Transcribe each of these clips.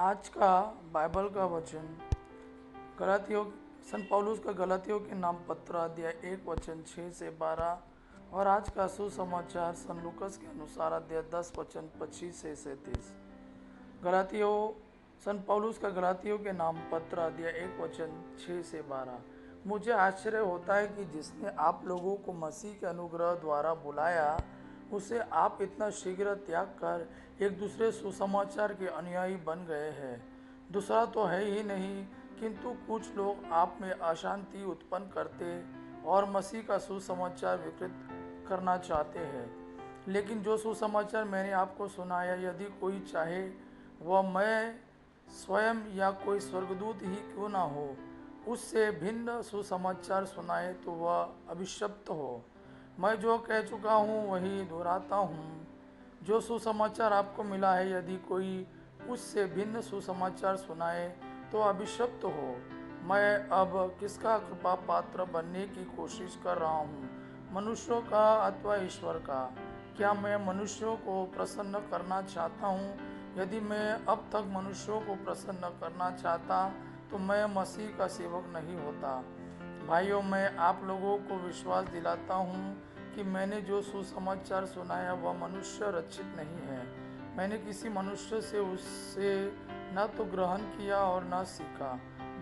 आज का बाइबल का वचन गलातियों सन पौलुस का गलातियों के नाम पत्र अध्याय 1 वचन 6 से 12 और आज का सुसमाचार सन लूकस के अनुसार अध्याय 10 वचन 25 से 37। गलातियों सन पौलुस का गलातियों के नाम पत्र अध्याय 1 वचन 6 से 12। मुझे आश्चर्य होता है कि जिसने आप लोगों को मसीह के अनुग्रह द्वारा बुलाया उसे आप इतना शीघ्र त्याग कर एक दूसरे सुसमाचार के अनुयायी बन गए हैं। दूसरा तो है ही नहीं, किंतु कुछ लोग आप में अशांति उत्पन्न करते और मसीह का सुसमाचार विकृत करना चाहते हैं। लेकिन जो सुसमाचार मैंने आपको सुनाया, यदि कोई चाहे वह मैं स्वयं या कोई स्वर्गदूत ही क्यों ना हो, उससे भिन्न सुसमाचार सुनाए तो वह अभिशप्त हो। मैं जो कह चुका हूँ वही दोहराता हूँ, जो सुसमाचार आपको मिला है, यदि कोई उससे भिन्न सुसमाचार सुनाए तो अभिशप्त हो। मैं अब किसका कृपा पात्र बनने की कोशिश कर रहा हूँ, मनुष्यों का अथवा ईश्वर का? क्या मैं मनुष्यों को प्रसन्न करना चाहता हूँ? यदि मैं अब तक मनुष्यों को प्रसन्न करना चाहता तो मैं मसीह का सेवक नहीं होता। भाइयों, मैं आप लोगों को विश्वास दिलाता हूँ कि मैंने जो सुसमाचार सुनाया वह मनुष्य रचित नहीं है। मैंने किसी मनुष्य से उससे न तो ग्रहण किया और न सीखा,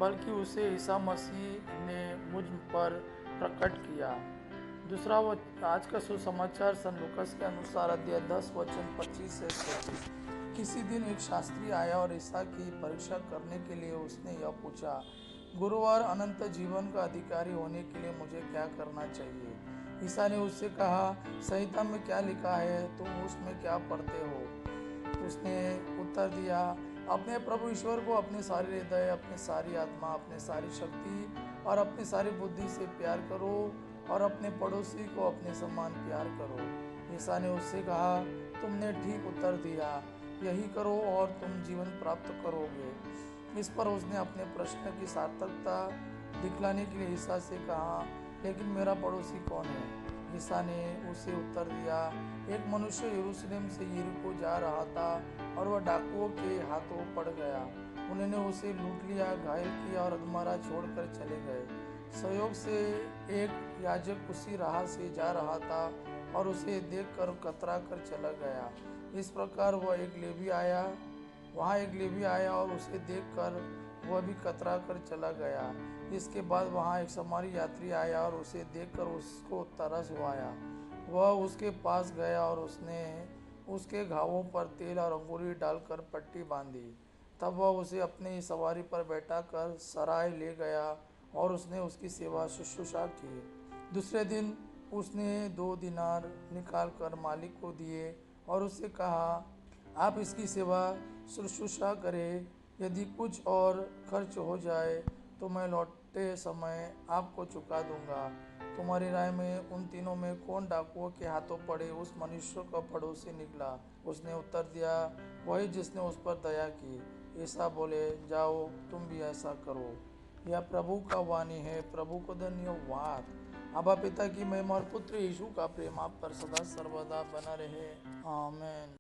बल्कि उसे ईसा मसीह ने मुझ पर प्रकट किया। दूसरा आज का सुसमाचार सन लूकस के अनुसार अध्याय 10 वचन 25 से 36। किसी दिन एक शास्त्री आया और ईसा की परीक्षा करने के लिए उसने यह पूछा, गुरुवार अनंत जीवन का अधिकारी होने के लिए मुझे क्या करना चाहिए? ईसा ने उससे कहा, संहिता में क्या लिखा है, तुम उसमें क्या पढ़ते हो? उसने उत्तर दिया, अपने प्रभु ईश्वर को अपने सारे हृदय, अपनी सारी आत्मा, अपनी सारी शक्ति और अपनी सारी बुद्धि से प्यार करो और अपने पड़ोसी को अपने समान प्यार करो। ईसा ने उससे कहा, तुमने ठीक उत्तर दिया, यही करो और तुम जीवन प्राप्त करोगे। इस पर उसने अपने प्रश्न की सार्थकता दिखलाने के लिए ईसा से कहा, लेकिन मेरा पड़ोसी कौन है? ईसा ने उसे उत्तर दिया, एक मनुष्य यरूशलेम से यरीको जा रहा था और वह डाकुओं के हाथों पड़ गया। उन्होंने उसे लूट लिया, घायल किया और अधमरा छोड़कर चले गए। संयोग से एक याजक उसी राह से जा रहा था और उसे देखकर कतरा कर चला गया। इस प्रकार वहाँ एक लेवी आया और उसे देखकर वह भी कतरा कर चला गया। इसके बाद वहाँ एक समारी यात्री आया और उसे देखकर उसको तरस आया। वह उसके पास गया और उसने उसके घावों पर तेल और अंगूरी डालकर पट्टी बांधी। तब वह उसे अपनी सवारी पर बैठाकर सराय ले गया और उसने उसकी सेवा शुश्रूषा की। दूसरे दिन उसने 2 दिनार निकाल कर मालिक को दिए और उससे कहा, आप इसकी सेवा शुश्रूषा करें। यदि कुछ और खर्च हो जाए तो मैं लौटते समय आपको चुका दूंगा। तुम्हारी राय में उन तीनों में कौन डाकुओं के हाथों पड़े उस मनुष्य का पड़ोसी निकला? उसने उत्तर दिया, वही जिसने उस पर दया की। ईसा बोले, जाओ तुम भी ऐसा करो। यह प्रभु का वाणी है। प्रभु को धन्यवाद। अबा पिता की महिमा और पुत्र यीशु का प्रेम आप पर सदा सर्वदा बना रहे। आमीन।